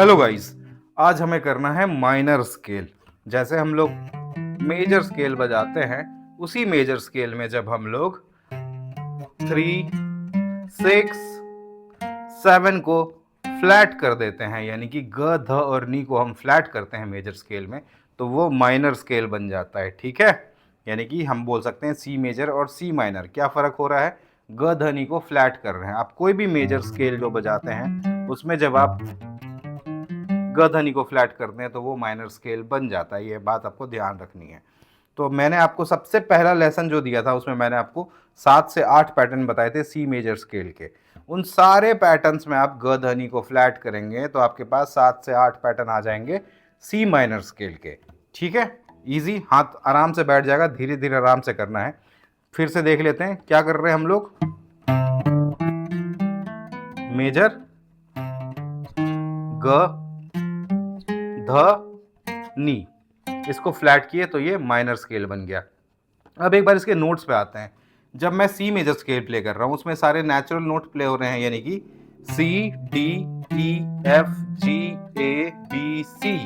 Hello guys, आज हमें करना है माइनर स्केल। जैसे हम लोग मेजर स्केल बजाते हैं, उसी मेजर स्केल में जब हम लोग 3, 6, 7 को फ्लैट कर देते हैं, यानी कि ग, ध और नी को हम फ्लैट करते हैं मेजर स्केल में, तो वो माइनर स्केल बन जाता है। ठीक है, यानी कि हम बोल सकते हैं सी मेजर और सी माइनर। क्या फ़र्क हो रहा है? ग, ध, नी को फ्लैट कर रहे हैं। आप कोई भी मेजर स्केल जो बजाते हैं, उसमें जब आप ग, ध, नी को फ्लैट करते हैं तो वो माइनर स्केल बन जाता है। ये बात आपको ध्यान रखनी है। तो मैंने आपको सबसे पहला लेसन जो दिया था, उसमें मैंने आपको 7 से 8 पैटर्न बताए थे सी मेजर स्केल के। उन सारे पैटर्न्स में आप ग, ध, नी को फ्लैट करेंगे तो आपके पास 7 से 8 पैटर्न आ जाएंगे सी माइनर स्केल के। ठीक है, इजी, हाथ आराम से बैठ जाएगा, धीरे धीरे आराम से करना है। फिर से देख लेते हैं क्या कर रहे हैं हम लोग। मेजर, ग, ध, नी, इसको फ्लैट किए तो ये माइनर स्केल बन गया। अब एक बार इसके नोट्स पे आते हैं। जब मैं सी मेजर स्केल प्ले कर रहा हूँ, उसमें सारे नेचुरल नोट प्ले हो रहे हैं, यानी कि सी, डी, ई, एफ, जी, ए, बी, सी।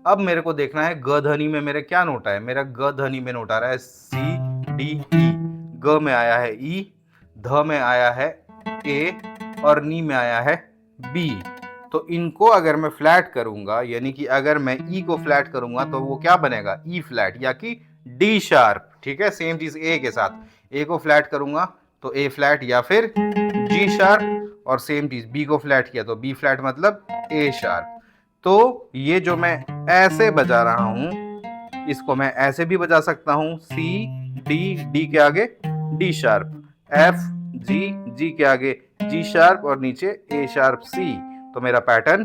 अब मेरे को देखना है ग, ध, नी में मेरे क्या नोट आए। मेरा ग, ध, नी में नोट आ रहा है सी, डी, ई। ग में आया है ई, ध में आया है ए और नी में आया है बी। तो इनको अगर मैं फ्लैट करूंगा, यानी कि अगर मैं ई को फ्लैट करूंगा तो वो क्या बनेगा? ई फ्लैट या कि डी शार्प। ठीक है, सेम चीज ए के साथ। ए को फ्लैट करूंगा तो ए फ्लैट या फिर जी शार्प, और सेम चीज बी को फ्लैट किया तो बी फ्लैट मतलब ए शार्प। तो ये जो मैं ऐसे बजा रहा हूं, इसको मैं ऐसे भी बजा सकता हूं, सी, डी, डी के आगे डी शार्प, एफ, जी, जी के आगे जी शार्प और नीचे ए शार्प, सी। तो मेरा पैटर्न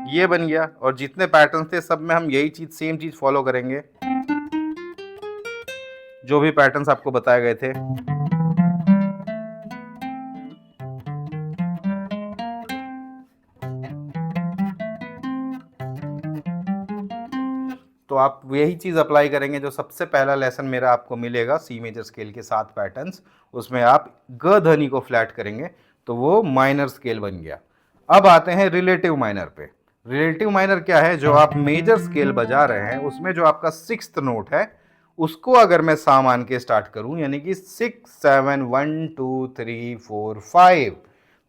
ये बन गया। और जितने पैटर्न थे सब में हम यही चीज, सेम चीज फॉलो करेंगे, जो भी पैटर्न्स आपको बताए गए थे। तो आप यही चीज अप्लाई करेंगे। जो सबसे पहला लेसन मेरा आपको मिलेगा सी मेजर स्केल के 7 पैटर्न्स, उसमें आप ग, ध, नी को फ्लैट करेंगे तो वो माइनर स्केल बन गया। अब आते हैं रिलेटिव माइनर पे। रिलेटिव माइनर क्या है? जो आप मेजर स्केल बजा रहे हैं, उसमें जो आपका 6th नोट है, उसको अगर मैं सा मान के स्टार्ट करूं, यानी कि 6, 7, 1, 2, 3, 4, 5,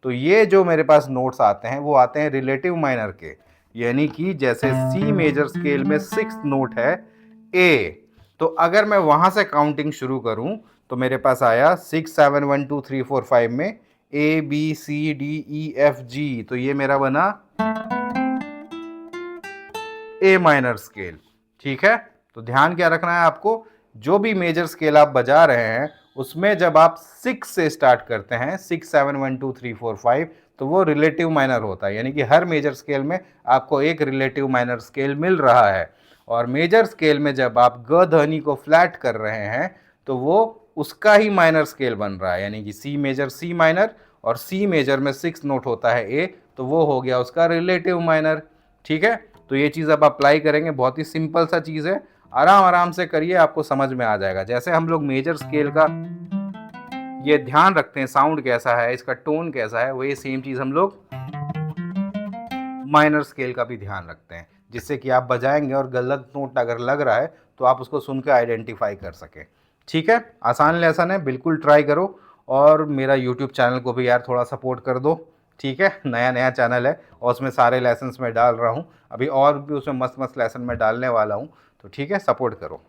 तो ये जो मेरे पास नोट्स आते हैं वो आते हैं रिलेटिव माइनर के। यानी कि जैसे सी मेजर स्केल में 6th नोट है ए, तो अगर मैं वहां से काउंटिंग शुरू करूं तो मेरे पास आया 6, 7, 1, 2, 3, 4, 5 में ए, बी, सी, डी, ई, एफ, जी। तो ये मेरा बना ए माइनर स्केल। ठीक है, तो ध्यान क्या रखना है आपको, जो भी मेजर स्केल आप बजा रहे हैं उसमें जब आप 6 से स्टार्ट करते हैं, 6, 7, 1, 2, 3, 4, 5, तो वो रिलेटिव माइनर होता है। यानी कि हर मेजर स्केल में आपको एक रिलेटिव माइनर स्केल मिल रहा है। और मेजर स्केल में जब आप ग, ध, नी को फ्लैट कर रहे हैं तो वो उसका ही माइनर स्केल बन रहा है। यानी कि सी मेजर सी माइनर, और सी मेजर में 6 नोट होता है ए, तो वो हो गया उसका रिलेटिव माइनर। ठीक है, तो ये चीज़ आप अप्लाई करेंगे, बहुत ही सिंपल सा चीज़ है, आराम आराम से करिए, आपको समझ में आ जाएगा। जैसे हम लोग मेजर स्केल का ये ध्यान रखते हैं, साउंड कैसा है, इसका टोन कैसा है, वही सेम चीज़ हम लोग माइनर स्केल का भी ध्यान रखते हैं, जिससे कि आप बजाएंगे और गलत नोट अगर लग रहा है तो आप उसको सुन के आइडेंटिफाई कर सकें। ठीक है, आसान लेसन है, बिल्कुल ट्राई करो। और मेरा यूट्यूब चैनल को भी यार थोड़ा सपोर्ट कर दो। ठीक है, नया नया चैनल है और उसमें सारे लेसन्स मैं डाल रहा हूँ, अभी और भी उसमें मस्त मस्त लेसन मैं डालने वाला हूँ। तो ठीक है, सपोर्ट करो।